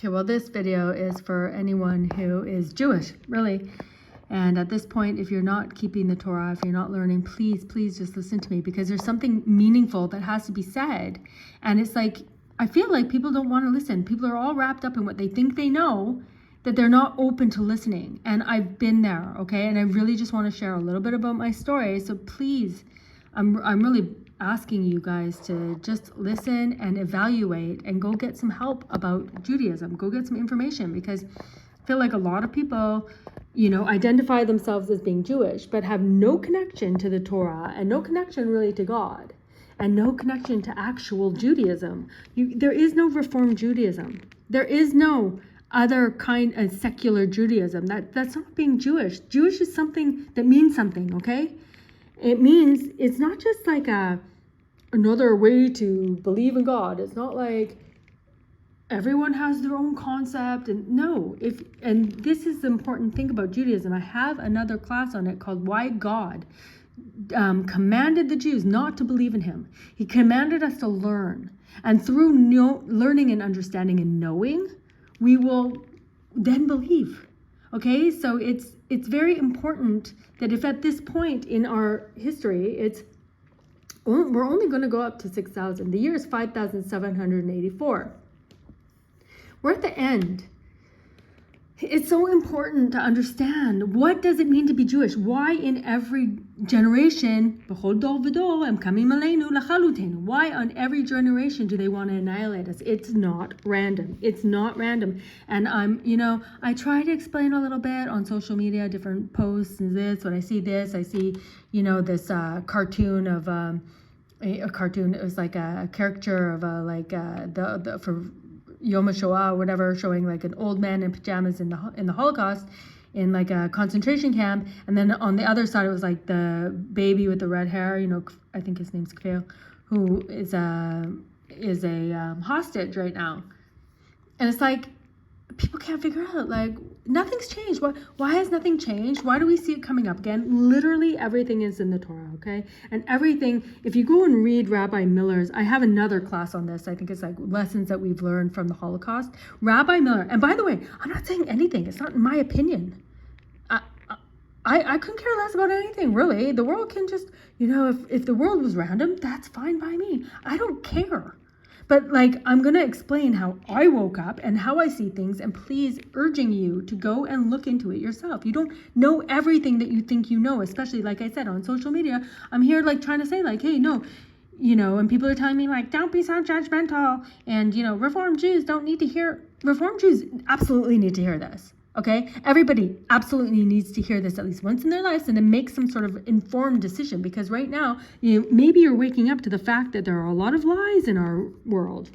Okay, well, this video is for anyone who is Jewish, really. And at this point, if you're not keeping the Torah, if you're not learning, please just listen to me, because there's something meaningful that has to be said. And it's like, I feel like people don't want to listen. People are all wrapped up in what they think they know, that they're not open to listening. And I've been there, okay? And I really just want to share a little bit about my story. So please, I'm really asking you guys to just listen and evaluate and go get some help about Judaism. Go get some information, because I feel like a lot of people, identify themselves as being Jewish, but have no connection to the Torah and no connection really to God and no connection to actual Judaism. There is no Reform Judaism. There is no other kind of secular Judaism. That's not being Jewish. Jewish is something that means something, okay? It means it's not just like another way to believe in God. It's not like everyone has their own concept. And no, and this is the important thing about Judaism. I have another class on it called Why God commanded the Jews not to believe in him. He commanded us to learn. And through learning and understanding and knowing, we will then believe. Okay, so it's very important that if at this point in our history, we're only going to go up to 6,000. The year is 5,784. We're at the end. It's so important to understand, what does it mean to be Jewish? Why in every generation, why on every generation do they want to annihilate us? It's not random. It's not random. And I try to explain a little bit on social media, different posts and this. When I see this, I see, this cartoon of a cartoon. It was like a caricature of for Yom HaShoah or whatever, showing like an old man in pajamas in the Holocaust in like a concentration camp, and then on the other side it was like the baby with the red hair, I think his name's Kfir, who is a hostage right now. And it's like, people can't figure out, like, nothing's changed. Why has nothing changed? Why do we see it coming up again? Literally everything is in the Torah, okay? And everything, if you go and read Rabbi Miller's, I have another class on this. I think it's like lessons that we've learned from the Holocaust. Rabbi Miller, and by the way, I'm not saying anything. It's not my opinion. I couldn't care less about anything, really. The world can just, if the world was random, that's fine by me. I don't care. But I'm going to explain how I woke up and how I see things, and please urging you to go and look into it yourself. You don't know everything that you think you know, especially, like I said, on social media. I'm here trying to say hey, no, and people are telling me don't be so judgmental, and, Reform Jews absolutely need to hear this. Okay, everybody absolutely needs to hear this at least once in their lives and to make some sort of informed decision, because right now, maybe you're waking up to the fact that there are a lot of lies in our world.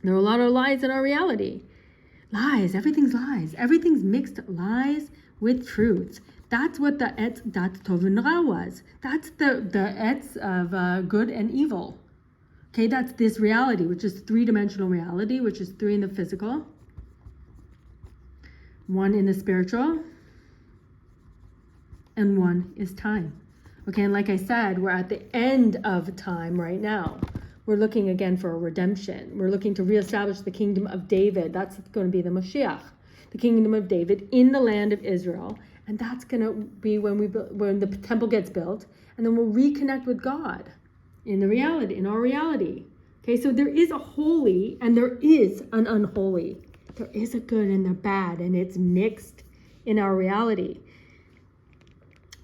There are a lot of lies in our reality. Lies, everything's lies. Everything's mixed lies with truths. That's what the Etz Dat Tov and Ra was. That's the Etz of good and evil. Okay, that's this reality, which is three-dimensional reality, which is three in the physical, one in the spiritual, and one is time. Okay, and like I said, we're at the end of time right now. We're looking again for a redemption. We're looking to reestablish the kingdom of David. That's going to be the Mashiach, the kingdom of David in the land of Israel. And that's going to be when the temple gets built, and then we'll reconnect with God in our reality. Okay, so there is a holy and there is an unholy. There is a good and a bad, and it's mixed in our reality.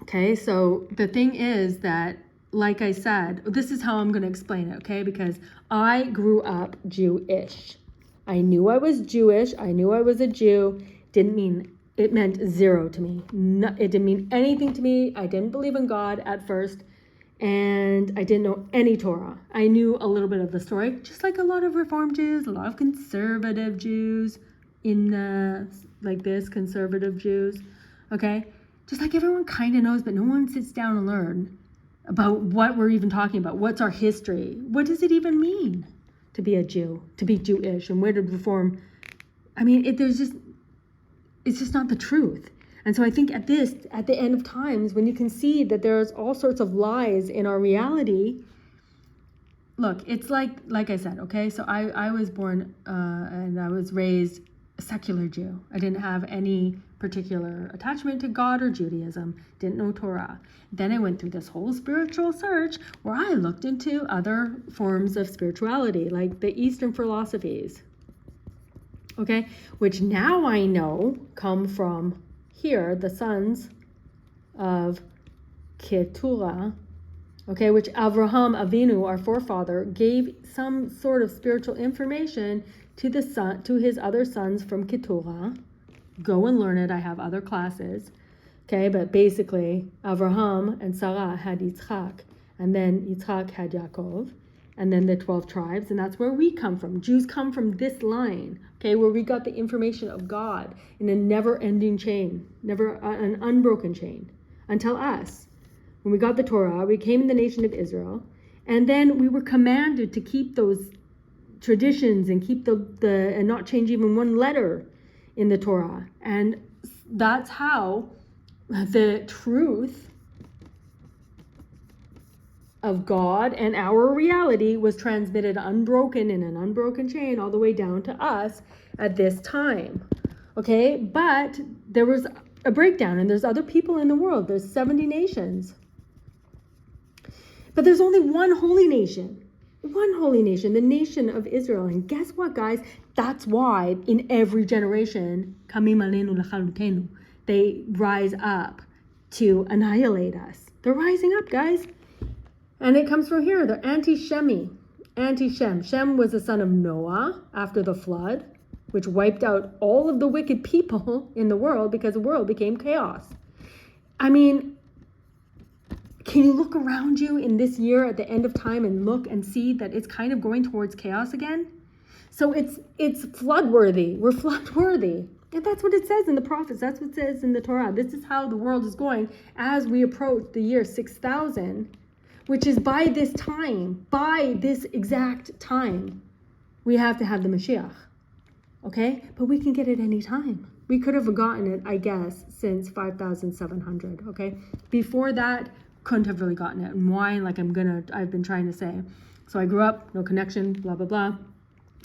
Okay, so the thing is that, like I said, this is how I'm going to explain it, okay? Because I grew up Jewish. I knew I was Jewish. I knew I was a Jew. It meant zero to me. It didn't mean anything to me. I didn't believe in God at first, and I didn't know any Torah. I knew a little bit of the story, just like a lot of Reform Jews, a lot of conservative Jews conservative Jews, okay? Just like everyone kind of knows, but no one sits down and learn about what we're even talking about. What's our history? What does it even mean to be a Jew, to be Jewish, and where did Reform? It's just not the truth. And so I think at the end of times, when you can see that there's all sorts of lies in our reality, look, it's like I said, okay? So I was born and I was raised a secular Jew. I didn't have any particular attachment to God or Judaism, didn't know Torah. Then I went through this whole spiritual search where I looked into other forms of spirituality, like the Eastern philosophies, okay? Which now I know come from here, the sons of Keturah, okay, which Avraham Avinu, our forefather, gave some sort of spiritual information to his other sons from Keturah. Go and learn it. I have other classes, okay, but basically Avraham and Sarah had Yitzchak, and then Yitzchak had Yaakov, and then the 12 tribes, and that's where we come from. Jews come from this line, okay, where we got the information of God in a never-ending chain, never an unbroken chain, until us. When we got the Torah, we came in the nation of Israel, and then we were commanded to keep those traditions and keep and not change even one letter in the Torah. And that's how the truth of God and our reality was transmitted unbroken in an unbroken chain all the way down to us at this time. Okay, but there was a breakdown, and there's other people in the world. There's 70 nations. But there's only one holy nation, the nation of Israel. And guess what, guys? That's why in every generation, Kamim Aleinu Lechalutenu, they rise up to annihilate us. They're rising up, guys. And it comes from here. They're anti-Shemi, anti-Shem. Shem was the son of Noah after the flood, which wiped out all of the wicked people in the world because the world became chaos. I mean, can you look around you in this year at the end of time and look and see that it's kind of going towards chaos again? So it's flood-worthy. We're flood-worthy. And that's what it says in the prophets. That's what it says in the Torah. This is how the world is going as we approach the year 6000, which is by this exact time, we have to have the Mashiach. Okay? But we can get it any time. We could have gotten it, I guess, since 5700. Okay? Before that, couldn't have really gotten it. And why? I've been trying to say. So I grew up, no connection, blah, blah, blah.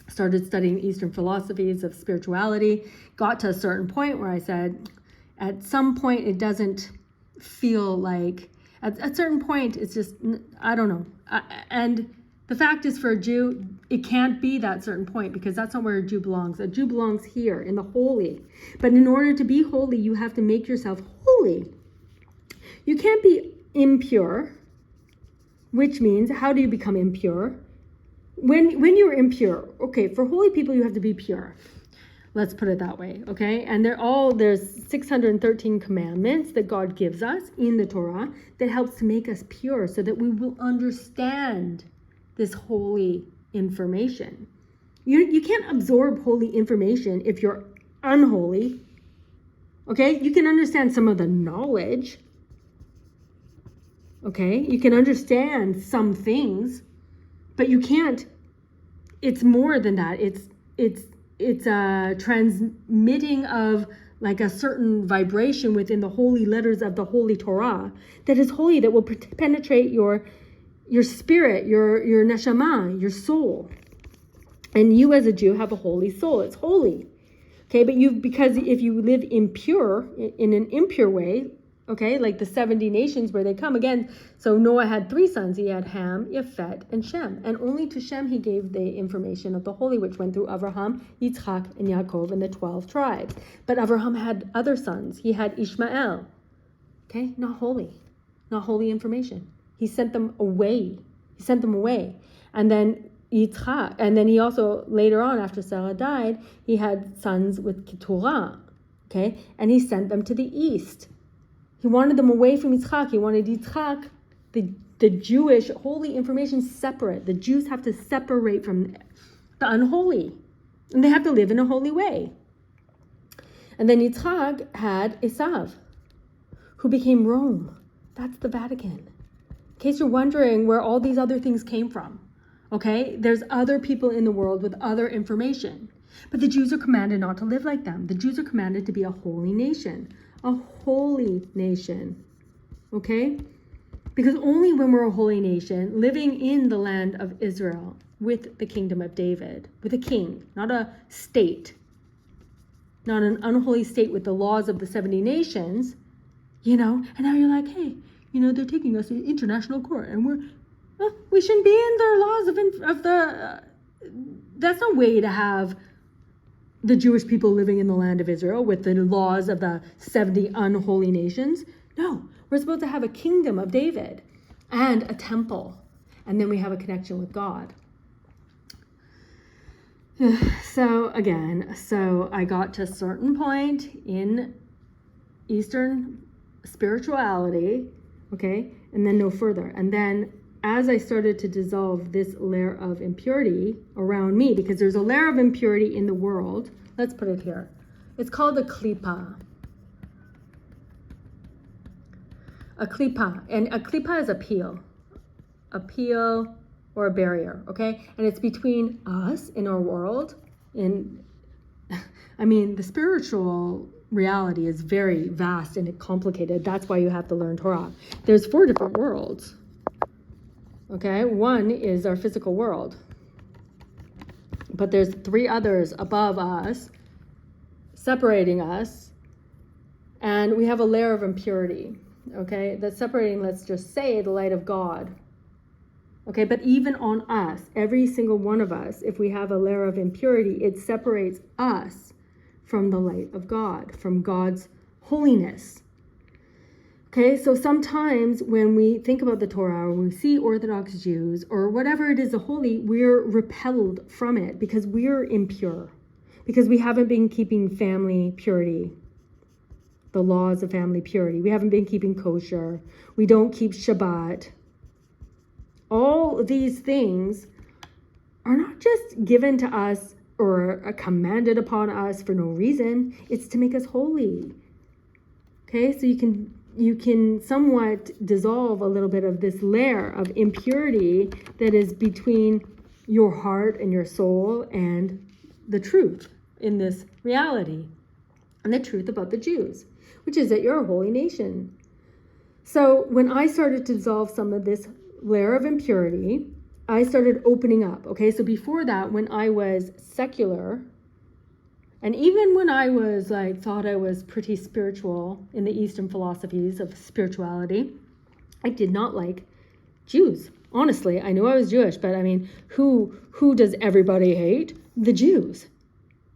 Started studying Eastern philosophies of spirituality. Got to a certain point where I said, at some point it doesn't feel like, at a certain point it's just, I don't know. And the fact is, for a Jew, it can't be that certain point, because that's not where a Jew belongs. A Jew belongs here in the holy. But in order to be holy, you have to make yourself holy. You can't be impure, which means, how do you become impure? When you're impure, okay, for holy people you have to be pure. Let's put it that way, okay? And there's 613 commandments that God gives us in the Torah that helps to make us pure so that we will understand this holy information. You can't absorb holy information if you're unholy, okay? You can understand some of the knowledge, okay? You can understand some things, but you can't, it's more than that. It's a transmitting of like a certain vibration within the holy letters of the Holy Torah that is holy, that will penetrate your spirit, your neshama, your soul. And you as a Jew have a holy soul. It's holy. Okay, but because if you live impure, in an impure way, okay, like the 70 nations where they come again. So Noah had 3 sons. He had Ham, Yafet, and Shem. And only to Shem he gave the information of the holy, which went through Avraham, Yitzchak, and Yaakov, and the 12 tribes. But Avraham had other sons. He had Ishmael. Okay, not holy information. He sent them away. And then Yitzchak, and then he also, later on, after Sarah died, he had sons with Keturah. Okay, and he sent them to the east. He wanted them away from Yitzchak. He wanted Yitzchak, the Jewish holy information, separate. The Jews have to separate from the unholy. And they have to live in a holy way. And then Yitzchak had Esav, who became Rome. That's the Vatican. In case you're wondering where all these other things came from. Okay? There's other people in the world with other information. But the Jews are commanded not to live like them. The Jews are commanded to be a holy nation. A holy nation, okay? Because only when we're a holy nation, living in the land of Israel, with the kingdom of David, with a king, not a state, not an unholy state with the laws of the 70 nations, and now you're like, hey, they're taking us to international court, and we shouldn't be in their laws of the, that's no way to have the Jewish people living in the land of Israel with the laws of the 70 unholy nations. No, we're supposed to have a kingdom of David and a temple, and then we have a connection with God. So I got to a certain point in Eastern spirituality, okay, and then no further. And then as I started to dissolve this layer of impurity around me, because there's a layer of impurity in the world, let's put it here. It's called a klipa. A klipa, and a klipa is a peel or a barrier, okay? And it's between us in our world. The spiritual reality is very vast and complicated. That's why you have to learn Torah. There's 4 different worlds, okay? One is our physical world, but there's 3 others above us, separating us, and we have a layer of impurity, okay? That's separating, let's just say, the light of God. Okay, but even on us, every single one of us, if we have a layer of impurity, it separates us from the light of God, from God's holiness. Okay, so sometimes when we think about the Torah, or we see Orthodox Jews, or whatever it is, the holy, we're repelled from it because we're impure, because we haven't been keeping family purity, the laws of family purity. We haven't been keeping kosher. We don't keep Shabbat. All these things are not just given to us or commanded upon us for no reason. It's to make us holy. Okay, so you can somewhat dissolve a little bit of this layer of impurity that is between your heart and your soul and the truth in this reality, and the truth about the Jews, which is that you're a holy nation. So when I started to dissolve some of this layer of impurity, I started opening up. Okay, so before that, when I was secular, and even when I was thought I was pretty spiritual in the Eastern philosophies of spirituality, I did not like Jews. Honestly, I knew I was Jewish, but who does everybody hate? The Jews,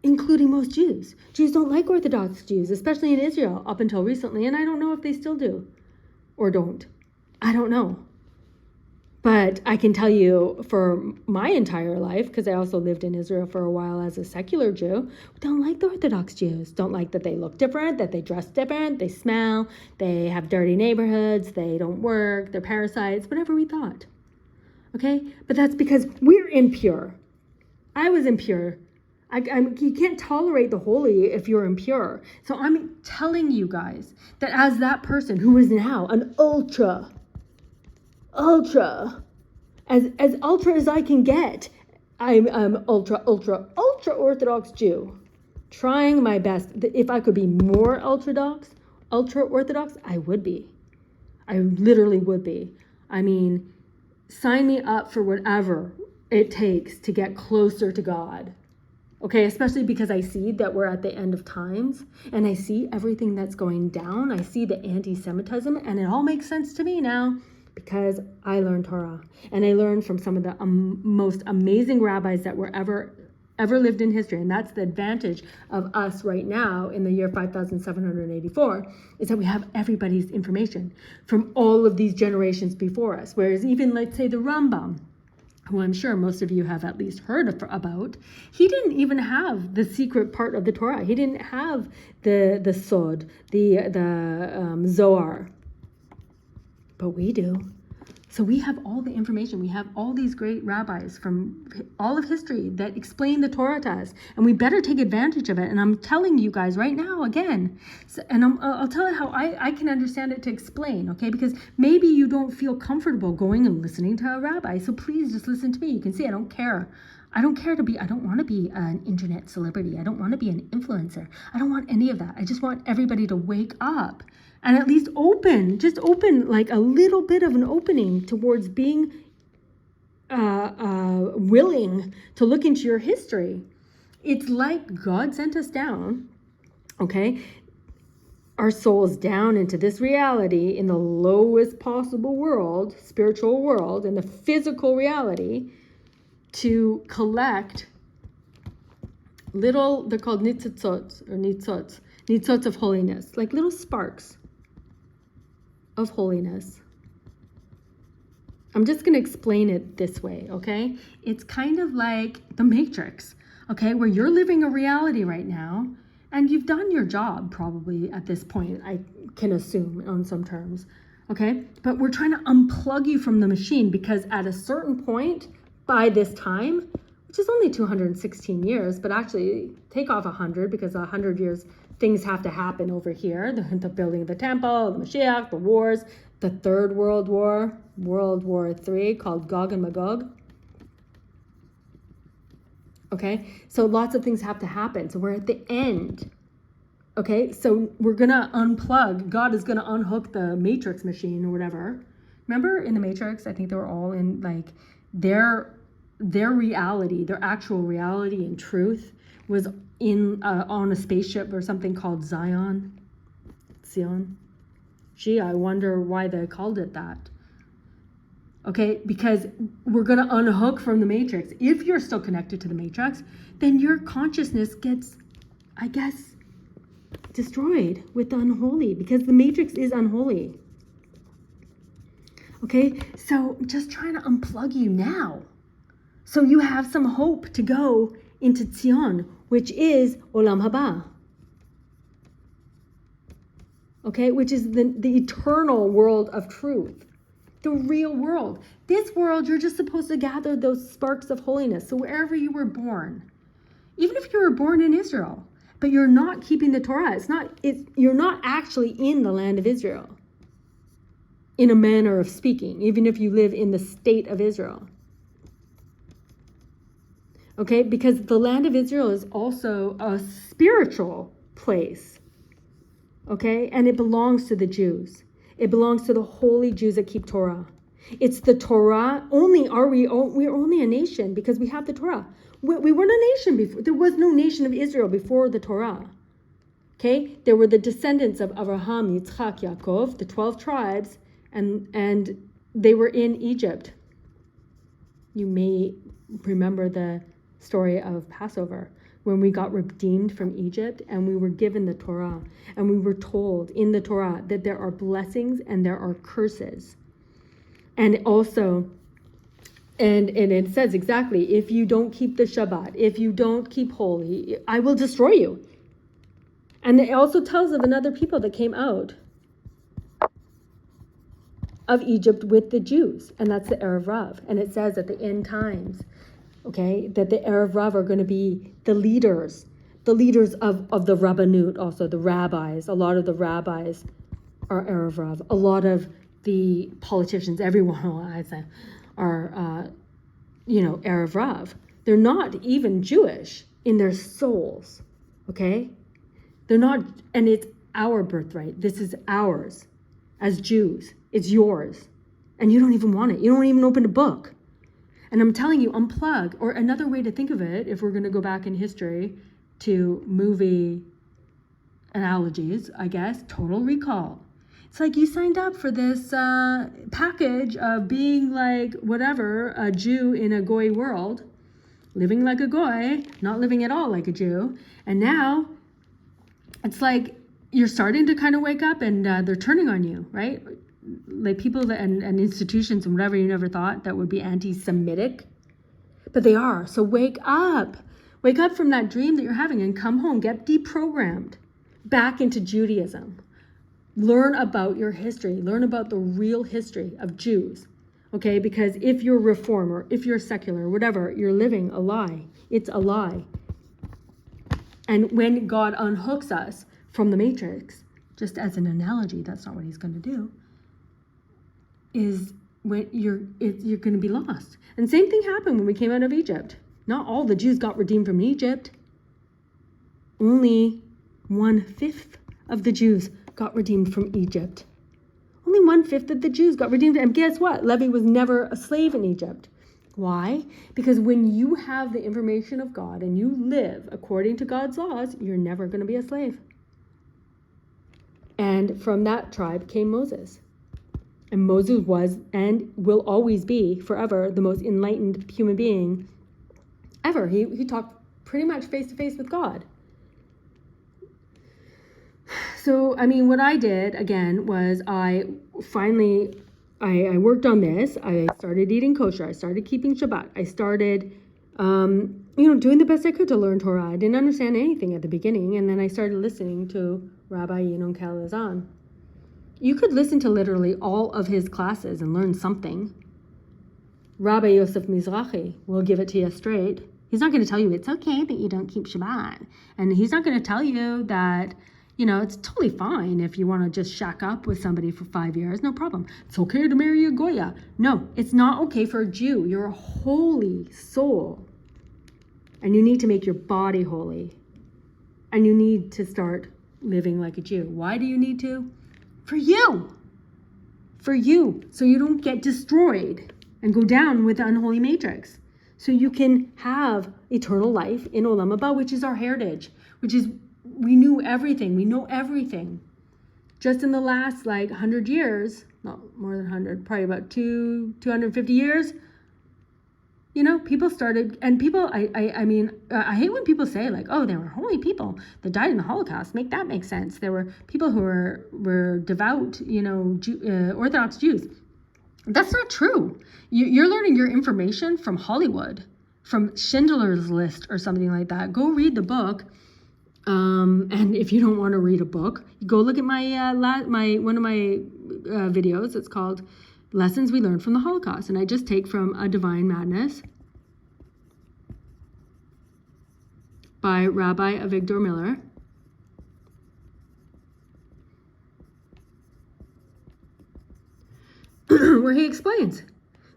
including most Jews. Jews don't like Orthodox Jews, especially in Israel, up until recently, and I don't know if they still do or don't. I don't know. But I can tell you for my entire life, because I also lived in Israel for a while as a secular Jew, don't like the Orthodox Jews. Don't like that they look different, that they dress different, they smell, they have dirty neighborhoods, they don't work, they're parasites, whatever we thought. Okay? But that's because we're impure. I was impure. You can't tolerate the holy if you're impure. So I'm telling you guys that as that person who is now an ultra, as ultra as I can get, I'm ultra Orthodox Jew, trying my best. If I could be more ultra Orthodox, I would be. I literally would be. Sign me up for whatever it takes to get closer to God. Okay, especially because I see that we're at the end of times, and I see everything that's going down. I see the anti-Semitism, and it all makes sense to me now. Because I learned Torah, and I learned from some of the most amazing rabbis that were ever lived in history. And that's the advantage of us right now in the year 5784, is that we have everybody's information from all of these generations before us. Whereas even, let's say, the Rambam, who I'm sure most of you have at least heard about, he didn't even have the secret part of the Torah. He didn't have the Sod, the Zohar. But we do. So we have all the information. We have all these great rabbis from all of history that explain the Torah to us, and we better take advantage of it. And I'm telling you guys right now again, I'll tell you how I can understand it to explain, okay? Because maybe you don't feel comfortable going and listening to a rabbi, so please just listen to me. You can see I don't care. I don't want to be an internet celebrity. I don't want to be an influencer. I don't want any of that. I just want everybody to wake up and at least open like a little bit of an opening towards being willing to look into your history. It's like God sent us down, okay? Our souls down into this reality in the lowest possible world, spiritual world, in the physical reality, to collect little, they're called nitzots of holiness, like little sparks of holiness. I'm just going to explain it this way, okay? It's kind of like the Matrix, okay, where you're living a reality right now, and you've done your job probably at this point, I can assume on some terms, okay? But we're trying to unplug you from the machine, because at a certain point, by this time, which is only 216 years, but actually take off 100, because 100 years, things have to happen over here. The building of the temple, the Mashiach, the wars, the Third World War, World War III, called Gog and Magog. Okay, so lots of things have to happen. So we're at the end. Okay, so we're gonna unplug. God is gonna unhook the Matrix machine or whatever. Remember in the Matrix, I think they were all in like their reality, their actual reality and truth was in on a spaceship or something called Zion. Gee, I wonder why they called it that. Okay, because we're going to unhook from the Matrix. If you're still connected to the Matrix, then your consciousness gets, I guess, destroyed with the unholy, because the Matrix is unholy. Okay, so just trying to unplug you now, so you have some hope to go into Tzion, which is Olam Haba. Okay, which is the eternal world of truth. The real world. This world, you're just supposed to gather those sparks of holiness. So wherever you were born, even if you were born in Israel, but you're not keeping the Torah, you're not actually in the land of Israel, in a manner of speaking, even if you live in the state of Israel. Okay, because the land of Israel is also a spiritual place. Okay, and it belongs to the Jews. It belongs to the holy Jews that keep Torah. It's the Torah only. We're only a nation because we have the Torah. We weren't a nation before. There was no nation of Israel before the Torah. Okay, there were the descendants of Abraham, Yitzchak, Yaakov, the 12 tribes, and they were in Egypt. You may remember the story of Passover, when we got redeemed from Egypt and we were given the Torah, and we were told in the Torah that there are blessings and there are curses. And also, and it says exactly, if you don't keep the Shabbat, if you don't keep holy, I will destroy you. And it also tells of another people that came out of Egypt with the Jews, and that's the Erev Rav. And it says at the end times, okay, that the Erev Rav are going to be the leaders of the Rabbanut, also the rabbis. A lot of the rabbis are Erev Rav. A lot of the politicians, everyone, I say, are, Erev Rav. They're not even Jewish in their souls, okay? They're not, and it's our birthright. This is ours as Jews. It's yours. And you don't even want it. You don't even open a book. And I'm telling you, unplug, or another way to think of it, if we're going to go back in history to movie analogies, I guess, Total Recall. It's like you signed up for this package of being like, whatever, a Jew in a Goy world, living like a Goy, not living at all like a Jew. And now it's like you're starting to kind of wake up, and they're turning on you, right? Like people that, and institutions and whatever you never thought that would be anti-Semitic, but they are. So wake up from that dream that you're having and come home, get deprogrammed back into Judaism. Learn about your history, learn about the real history of Jews, okay? Because if you're Reform or if you're secular, whatever, you're living a lie. It's a lie. And when God unhooks us from the Matrix, just as an analogy, that's not what he's going to do, is when you're going to be lost. And same thing happened when we came out of Egypt. Not all the Jews got redeemed from Egypt. Only 1/5 of the Jews got redeemed from Egypt. Only 1/5 of the Jews got redeemed. And guess what? Levi was never a slave in Egypt. Why? Because when you have the information of God and you live according to God's laws, you're never going to be a slave. And from that tribe came Moses. And Moses was and will always be forever the most enlightened human being ever. He talked pretty much face to face with God. So, I mean, what I did, again, was I worked on this. I started eating kosher. I started keeping Shabbat. I started, doing the best I could to learn Torah. I didn't understand anything at the beginning. And then I started listening to Rabbi Yinon Kalazan. You could listen to literally all of his classes and learn something. Rabbi Yosef Mizrahi will give it to you straight. He's not going to tell you it's okay that you don't keep Shabbat. And he's not going to tell you that, it's totally fine if you want to just shack up with somebody for 5 years. No problem. It's okay to marry a Goya. No, it's not okay for a Jew. You're a holy soul. And you need to make your body holy. And you need to start living like a Jew. Why do you need to? For you. For you. So you don't get destroyed and go down with the unholy matrix. So you can have eternal life in Olam Haba, which is our heritage, which is we knew everything. We know everything. Just in the last 100 years, not more than 100, probably about 250 years, people started, and people, I hate when people say oh, there were holy people that died in the Holocaust. Make that make sense. There were people who were devout, Orthodox Jews. That's not true. You're learning your information from Hollywood, from Schindler's List or something like that. Go read the book. And if you don't want to read a book, go look at my one of my videos. It's called Lessons We Learned from the Holocaust. And I just take from A Divine Madness by Rabbi Avigdor Miller. Where he explains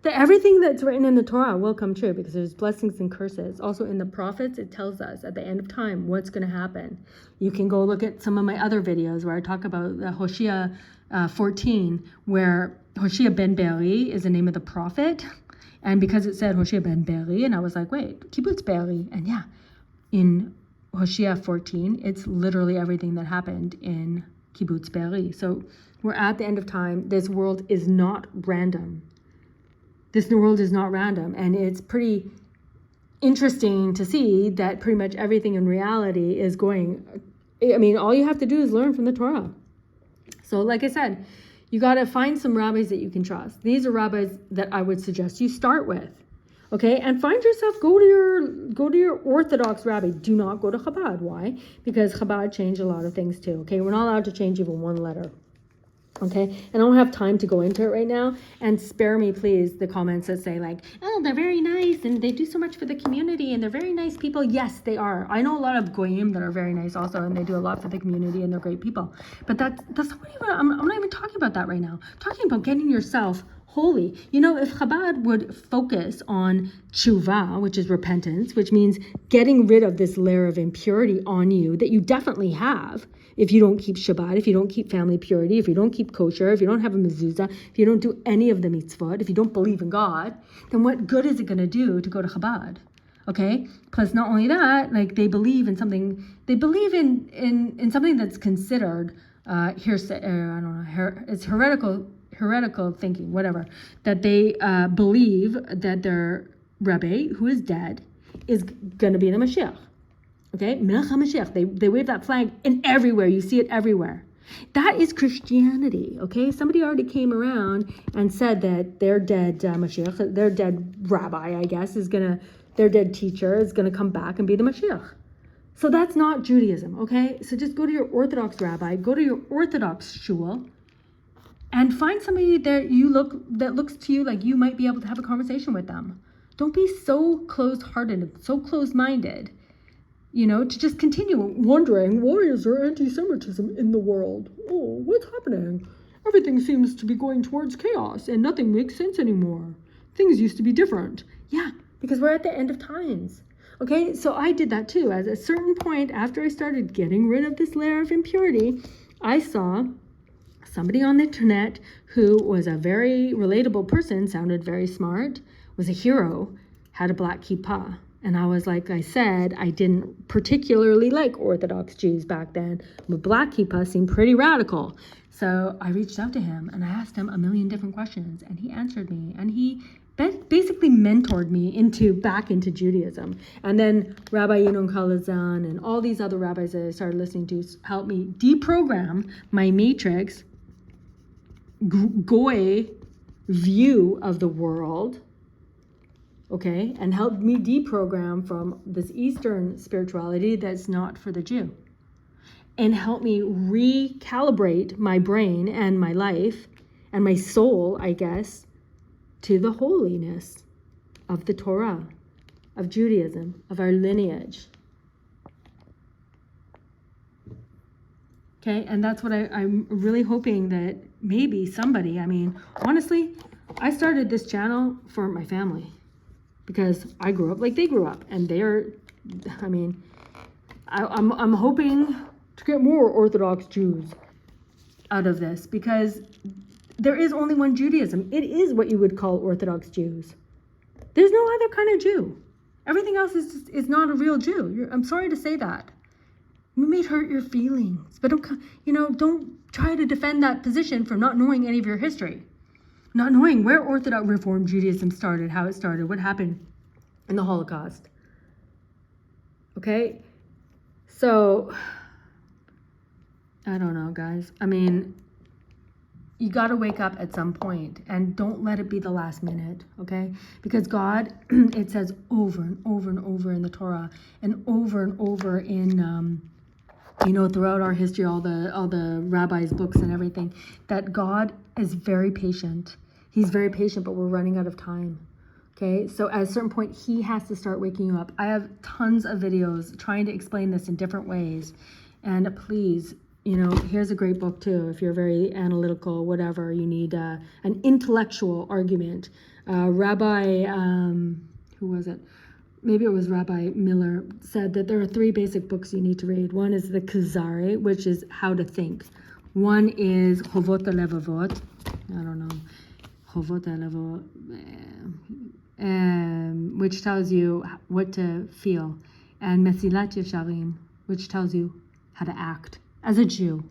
that everything that's written in the Torah will come true because there's blessings and curses. Also in the prophets, it tells us at the end of time what's going to happen. You can go look at some of my other videos where I talk about Hosea 14, where Hosea ben Beri is the name of the prophet. And because it said Hosea ben Beri, and I was like, wait, Kibbutz Beri. And yeah, in Hosea 14, it's literally everything that happened in Kibbutz Beri. So we're at the end of time. This world is not random. This world is not random, and it's pretty interesting to see that pretty much everything in reality is going, all you have to do is learn from the Torah. So like I said, you got to find some rabbis that you can trust. These are rabbis that I would suggest you start with, okay? And find yourself, go to your Orthodox rabbi. Do not go to Chabad. Why? Because Chabad changed a lot of things too, okay? We're not allowed to change even one letter. Okay, and I don't have time to go into it right now. And spare me, please, the comments that say oh, they're very nice and they do so much for the community and they're very nice people. Yes, they are. I know a lot of goyim that are very nice also, and they do a lot for the community and they're great people. But that's not even, I'm not even talking about that right now. I'm talking about getting yourself holy. If Chabad would focus on tshuva, which is repentance, which means getting rid of this layer of impurity on you that you definitely have, if you don't keep Shabbat, if you don't keep family purity, if you don't keep kosher, if you don't have a mezuzah, if you don't do any of the mitzvot, if you don't believe in God, then what good is it going to do to go to Chabad? Okay? Plus, not only that, they believe in something, they believe in something that's considered it's heretical thinking, whatever, that they believe that their Rebbe, who is dead, is going to be the Mashiach. Okay, Melech HaMashiach. They wave that flag, and everywhere you see it everywhere. That is Christianity. Okay, somebody already came around and said that their dead Mashiach, their dead rabbi, I guess, their dead teacher is gonna come back and be the Mashiach. So that's not Judaism. Okay, so just go to your Orthodox rabbi, go to your Orthodox shul, and find somebody that looks to you like you might be able to have a conversation with them. Don't be so closed-hearted and so closed-minded. To just continue wondering, why is there anti-Semitism in the world? Oh, what's happening? Everything seems to be going towards chaos and nothing makes sense anymore. Things used to be different. Yeah, because we're at the end of times. Okay, so I did that too. At a certain point, after I started getting rid of this layer of impurity, I saw somebody on the internet who was a very relatable person, sounded very smart, was a hero, had a black kippah. And I was like I said, I didn't particularly like Orthodox Jews back then, but black kippah seemed pretty radical. So I reached out to him and I asked him a million different questions, and he answered me, and he basically mentored me back into Judaism. And then Rabbi Yinon Kalazan and all these other rabbis that I started listening to helped me deprogram my matrix goy view of the world, okay, and helped me deprogram from this Eastern spirituality that's not for the Jew, and helped me recalibrate my brain and my life and my soul, I guess, to the holiness of the Torah, of Judaism, of our lineage. Okay, and that's what I'm really hoping that maybe somebody, I mean, honestly, I started this channel for my family because I grew up like they grew up, and I'm hoping to get more Orthodox Jews out of this, because there is only one Judaism. It is what you would call Orthodox Jews. There's no other kind of Jew. Everything else is not a real Jew. I'm sorry to say that. It may hurt your feelings, but don't try to defend that position from not knowing any of your history, not knowing where Orthodox Reform Judaism started, how it started, what happened in the Holocaust. Okay? So, I don't know, guys. I mean, you got to wake up at some point, and don't let it be the last minute, okay? Because God, it says over and over and over in the Torah, and over in throughout our history, all the rabbis' books and everything, that God is very patient. He's very patient, but we're running out of time. Okay, so at a certain point, he has to start waking you up. I have tons of videos trying to explain this in different ways, and please, here's a great book too. If you're very analytical, whatever, you need an intellectual argument. Rabbi, who was it? Maybe it was Rabbi Miller, said that there are 3 basic books you need to read. One is the Kuzari, which is how to think. One is Chovot HaLevavot. I don't know. Chovot HaLevavot, which tells you what to feel. And Mesilat Yesharim, which tells you how to act as a Jew.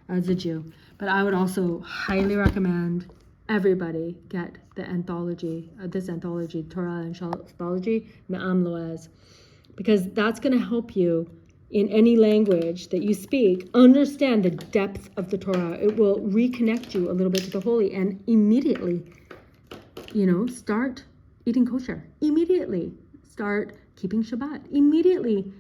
But I would also highly recommend everybody get the anthology, this anthology, Torah and Shalachology, Me'am Loez, because that's going to help you in any language that you speak understand the depth of the Torah. It will reconnect you a little bit to the holy, and immediately, start eating kosher. Immediately start keeping Shabbat. Immediately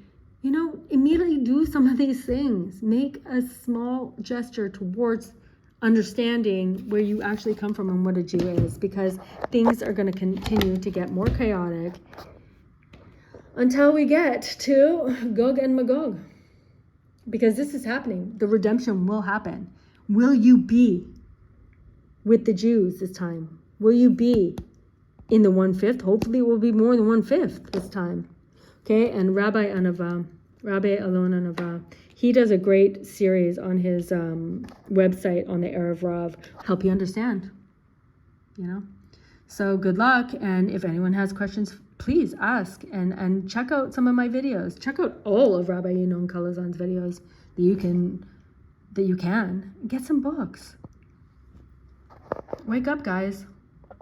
do some of these things. Make a small gesture towards understanding where you actually come from and what a Jew is, because things are going to continue to get more chaotic until we get to Gog and Magog, because this is happening. The redemption will happen. Will you be with the Jews this time? Will you be in the 1/5? Hopefully it will be more than 1/5 this time. Okay, and Rabbi Alon Anava, he does a great series on his website on the Erev Rav, help you understand, So good luck, and if anyone has questions, please ask, and check out some of my videos. Check out all of Rabbi Yinon Kalazan's videos that you can. Get some books. Wake up, guys.